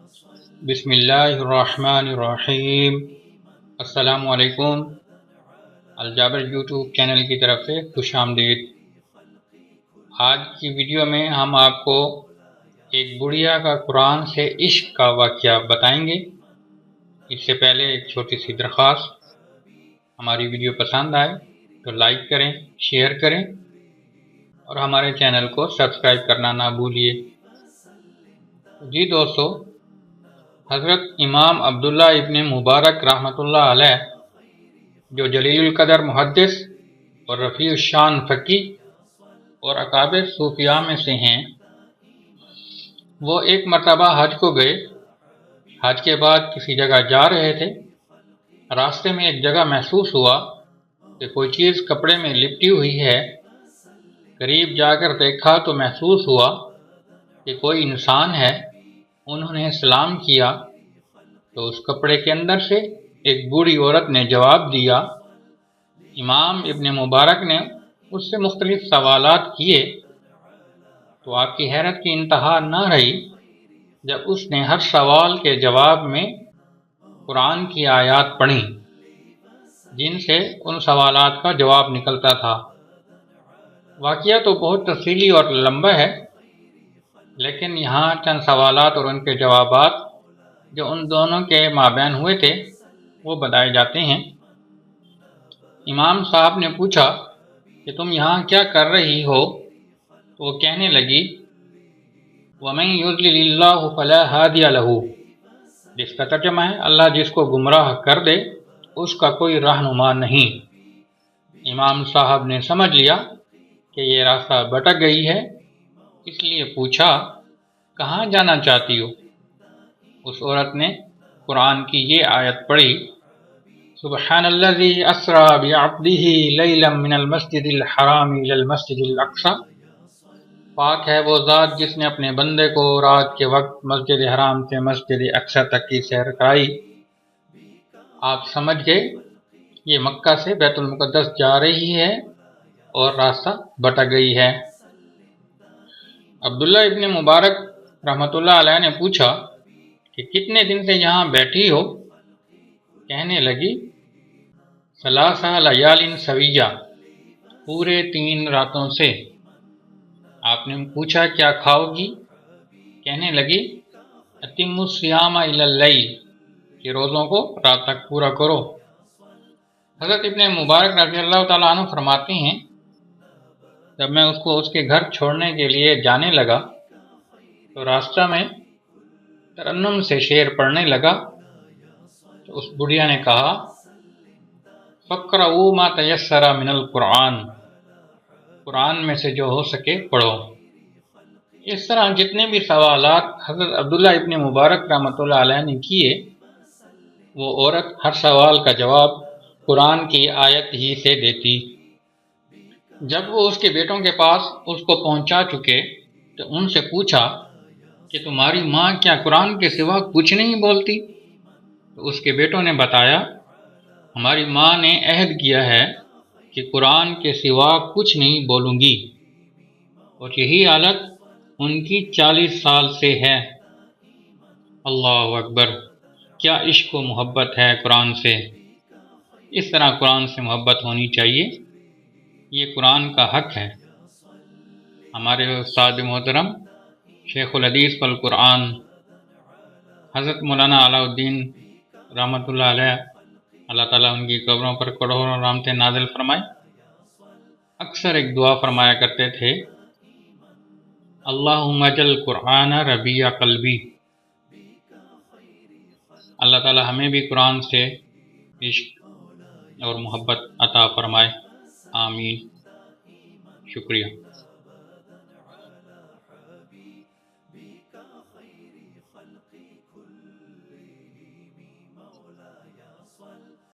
بسم اللہ الرحمن الرحیم۔ السلام علیکم۔ الجابر یوٹیوب چینل کی طرف سے خوش آمدید۔ آج کی ویڈیو میں ہم آپ کو ایک بڑھیا کا قرآن سے عشق کا واقعہ بتائیں گے۔ اس سے پہلے ایک چھوٹی سی درخواست، ہماری ویڈیو پسند آئے تو لائک کریں، شیئر کریں اور ہمارے چینل کو سبسکرائب کرنا نہ بھولیے۔ جی دوستو، حضرت امام عبداللہ ابن مبارک رحمۃ اللہ علیہ، جو جلیل القدر محدث اور رفیع الشان فقی اور اکابر صوفیاء میں سے ہیں، وہ ایک مرتبہ حج کو گئے۔ حج کے بعد کسی جگہ جا رہے تھے۔ راستے میں ایک جگہ محسوس ہوا کہ کوئی چیز کپڑے میں لپٹی ہوئی ہے۔ قریب جا کر دیکھا تو محسوس ہوا کہ کوئی انسان ہے۔ انہوں نے سلام کیا تو اس کپڑے کے اندر سے ایک بوڑھی عورت نے جواب دیا۔ امام ابن مبارک نے اس سے مختلف سوالات کیے تو آپ کی حیرت کی انتہا نہ رہی جب اس نے ہر سوال کے جواب میں قرآن کی آیات پڑھی جن سے ان سوالات کا جواب نکلتا تھا۔ واقعہ تو بہت تفصیلی اور لمبا ہے، لیکن یہاں چند سوالات اور ان کے جوابات جو ان دونوں کے مابین ہوئے تھے وہ بتائے جاتے ہیں۔ امام صاحب نے پوچھا کہ تم یہاں کیا کر رہی ہو؟ تو وہ کہنے لگی، وَمَن يُضْلِلِ اللَّهُ فَلَا هَادِيَ لَهُ، جس کا ترجمہ ہے اللہ جس کو گمراہ کر دے اس کا کوئی رہنما نہیں۔ امام صاحب نے سمجھ لیا کہ یہ راستہ بھٹک گئی ہے، اس لیے پوچھا، کہاں جانا چاہتی ہو؟ اس عورت نے قرآن کی یہ آیت پڑھی، سبحان الذی اسری بعبدہ لیلا من المسجد الحرام الی المسجد الاقصی، پاک ہے وہ ذات جس نے اپنے بندے کو رات کے وقت مسجد حرام سے مسجد اقصی تک کی سیر کرائی۔ آپ سمجھ گئے یہ مکہ سے بیت المقدس جا رہی ہے اور راستہ بھٹک گئی ہے۔ عبداللہ ابن مبارک رحمۃ اللہ علیہ نے پوچھا کہ کتنے دن سے یہاں بیٹھی ہو؟ کہنے لگی، ثلاثہ لیال سویہ، پورے 3 راتوں سے۔ آپ نے پوچھا کیا کھاؤ گی؟ کہنے لگی، اتم الصیام الی اللیل، کہ روزوں کو رات تک پورا کرو۔ حضرت ابن مبارک رضی اللہ تعالیٰ عنہ فرماتے ہیں، جب میں اس کو اس کے گھر چھوڑنے کے لیے جانے لگا تو راستہ میں ترنم سے شعر پڑھنے لگا تو اس بڑھیا نے کہا، فَاقْرَؤُوا مَا تَيَسَّرَ مِنَ الْقُرْآنِ، قرآن میں سے جو ہو سکے پڑھو۔ اس طرح جتنے بھی سوالات حضرت عبداللہ ابن مبارک رحمۃ اللہ علیہ نے کیے، وہ عورت ہر سوال کا جواب قرآن کی آیت ہی سے دیتی۔ جب وہ اس کے بیٹوں کے پاس اس کو پہنچا چکے تو ان سے پوچھا کہ تمہاری ماں کیا قرآن کے سوا کچھ نہیں بولتی؟ تو اس کے بیٹوں نے بتایا، ہماری ماں نے عہد کیا ہے کہ قرآن کے سوا کچھ نہیں بولوں گی، اور یہی حالت ان کی 40 سال سے ہے۔ اللہ اکبر، کیا عشق و محبت ہے قرآن سے! اس طرح قرآن سے محبت ہونی چاہیے، یہ قرآن کا حق ہے۔ ہمارے استاد محترم شیخ الحدیث والقرآن حضرت مولانا علاء الدین رحمۃ اللہ علیہ، اللہ تعالیٰ ان کی قبروں پر کروڑوں رحمتیں نازل فرمائے، اکثر ایک دعا فرمایا کرتے تھے، اللہم اجعل قرآن ربیع قلبی۔ اللہ تعالیٰ ہمیں بھی قرآن سے عشق اور محبت عطا فرمائے، آمین۔ شکریہ۔